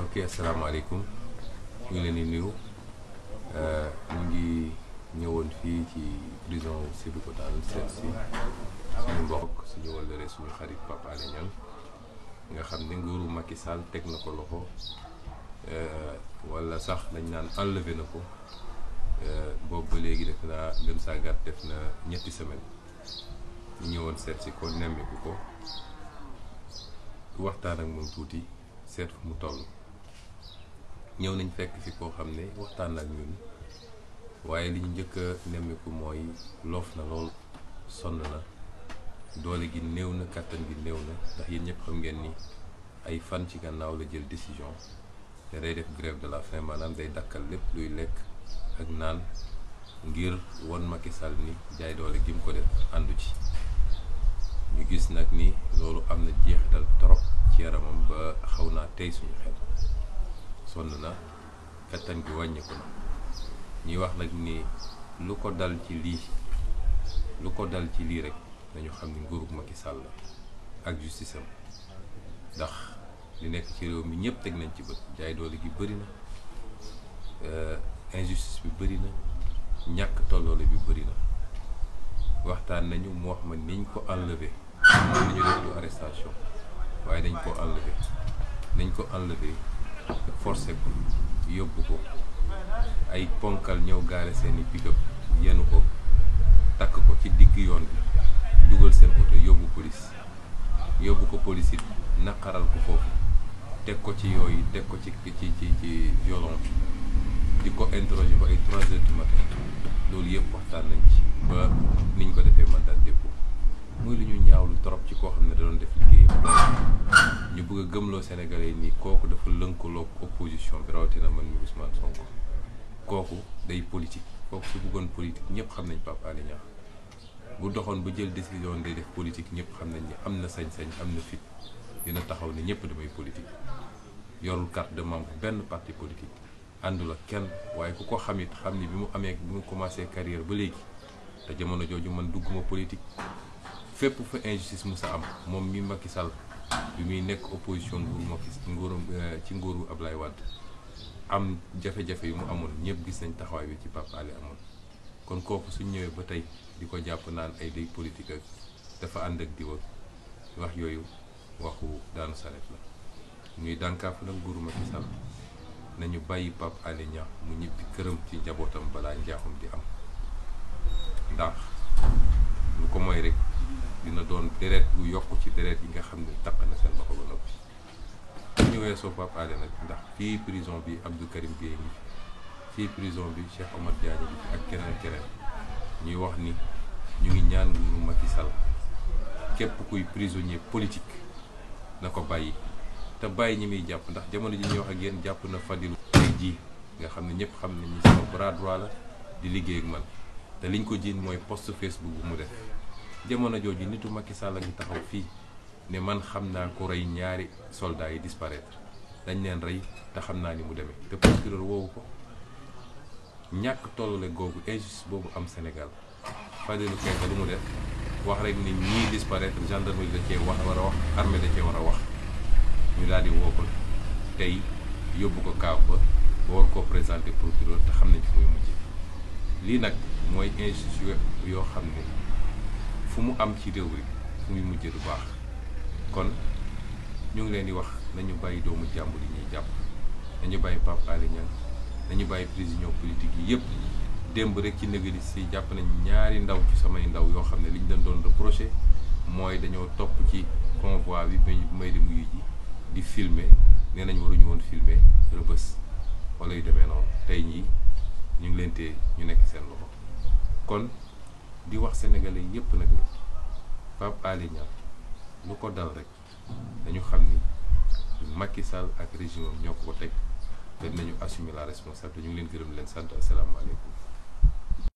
ok asalaamaaleykum ñu ngi leen di nuyu ñu ngi ñëwoon fii ci prison Sébikotane seet si suñu mbokk suñu wëllëre suñu xarit Pape Alé Niang nga xam ne nguuru Macky Sall teg na ko loxo wala sax dañ naan enlevé na ko boobu ba léegi def naa gën saa gàtt def na ñetti semaine ñu ñëwoon seet si ko nemmiku ko waxtaan ak moom tuuti seet fu mu toll. ñëw nañ fekk fi koo xam ne waxtaan ak ñun waaye li ñu njëkk a nemmiku mooy loof na lool, sonn na, doole gi néew na, kàttan gi néew na, ndax yéen ñëpp xam ngeen ni ay fan ci gannaaw la jël décision te day def grève de la faim, maanaam day dakkal lépp luy lekk ak naan ngir won Macky Sall ni jaay doole gi mu ko def àndu ci. ñu gis nag ni loolu am na jeexital trop ci yaramam ba xaw naa tey suñu xel. sonn na, kattan gi wàññiku na, ñuy wax nag ni lu ko dal ci lii rek nañu xam ni nguurug Macky Sall ak justice am, ndax li nekk ci réew mi ñëpp teg nañ ci bët. jaay doole gi bëri na, injustice bi bëri na, ñàkk tolloole bi bëri na. waxtaan nañu mu wax ma niñ ko enlevé moom nañu def du arrestation waaye dañ ko enlevé forcé ko yóbbu ko ay ponkal ñëw gaare seeni pick-up yenu ko takk ko ci digg yoon bi dugal seen oto yóbbu ko police it naqaral ko foofu teg ko ci yooyu teg ko ci violon di ko interroger ba ay 3 heures du matin. loolu yëpp waxtaan nañ ci ba niñ ko defee mandat dépôt. muy lu ñu ñaawlu trop ci koo xam ne da doon def liggéeyam ñu bëgg a gëmloo Sénégalais yi nii kooku dafa lënkaloo opposition bi, rawatina man mi Ousmane Sonko. kooku day politique, kooku su bëggoon politique ñëpp xam nañ Pape Alé Niang bu doxoon ba jël décision day def politique ñëpp xam nañ ni am na sañ-sañ, am na fit, dina taxaw ne ñëpp damay politique. yorul carte de membre benn parti politique, àndul ak kenn, waaye ku ko xam it xam ni bi mu commencé carrière ba léegi te jamono jooju man dugguma politique. fépp fa injustice musa am moom mi Macky Sall bi muy nekk opposition ci nguuru Ablaye Wade am jafe-jafe yu mu amoon ñëpp gis nañ taxawaay bi ci Pape Alé amoon. kon kooku suñ ñëwee ba tey di ko jàpp naan ay day politique ak dafa ànd ak diwa wax yooyu waxu daanu saret la. ñuy dànkaafu nag nguuru Macky Sall nañu bàyyi Pape Alé Niang mu ñibbi këram ci njabootam balaa njaaxum di am, ndax lu ko mooy rek dina doon deret bu yokk ci deret yi nga xam ne taq na seen loxo ba noppi. ñu weesoo Pape Alé nag, ndax fii prison bi Abdou Karim Gueye ngi fii prison bi Cheikh Omar Diagne bi ak keneen ñuy wax ni ñu ngi ñaan nguuru Macky Sall képp kuy prisonnier politique na ko bàyyi te bàyyi ñi muy jàpp, ndax jamono ji ñuy wax ak yéen jàpp na Fadilou ji nga xam ne ñëpp xam nañ ni sama bras droit la di liggéey ak man te liñ ko jiin mooy post Facebook bu mu def. jamono jooju nitu Macky Sall la ngi taxaw fii ne man xam naa ko rey ñaari soldats yi disparaître, dañ leen rey te xam naa ni mu demee, te procureur woowu ko. ñàkk tollale googu, injustice boobu am Sénégal, Fadilou Keita lu mu def wax rek ni ñii disparaître gendarmerie da cee war a wax, armée da cee war a wax, ñu daal di woo ko tey yóbbu ko kaaf ba war koo présenter procureur te xam nañ fi muy mujj. lii nag mooy injustice yoo xam ne fu mu am ci réew rek fu muy mujjee du baax. kon ñu ngi leen di wax nañu bàyyi doomu jàmbur yi ñuy jàpp, nañu bàyyi Pape Alé Niang, nañu bàyyi prisonniers politiques yi yëpp. démb rek ci négociation yi jàpp nañ ñaari ndaw ci samay ndaw yoo xam ne liñ leen doon reproché mooy dañoo topp ci convoi bi may dem wuyu ji di filmer, nee nañ waruñu woon filmer Rebeuss wala yu demee noonu. tey ñii ñu ngi leen tee ñu nekk seen loxo. kon di wax sénégalais yépp nag ni Pape Alé Niang lu ko dal rek dañu xam ni Macky Sall ak régime ñoo ko teg te dinañu assumer la responsabilité. ñu ngi leen gërëm leen sant, asalaamaaleykum.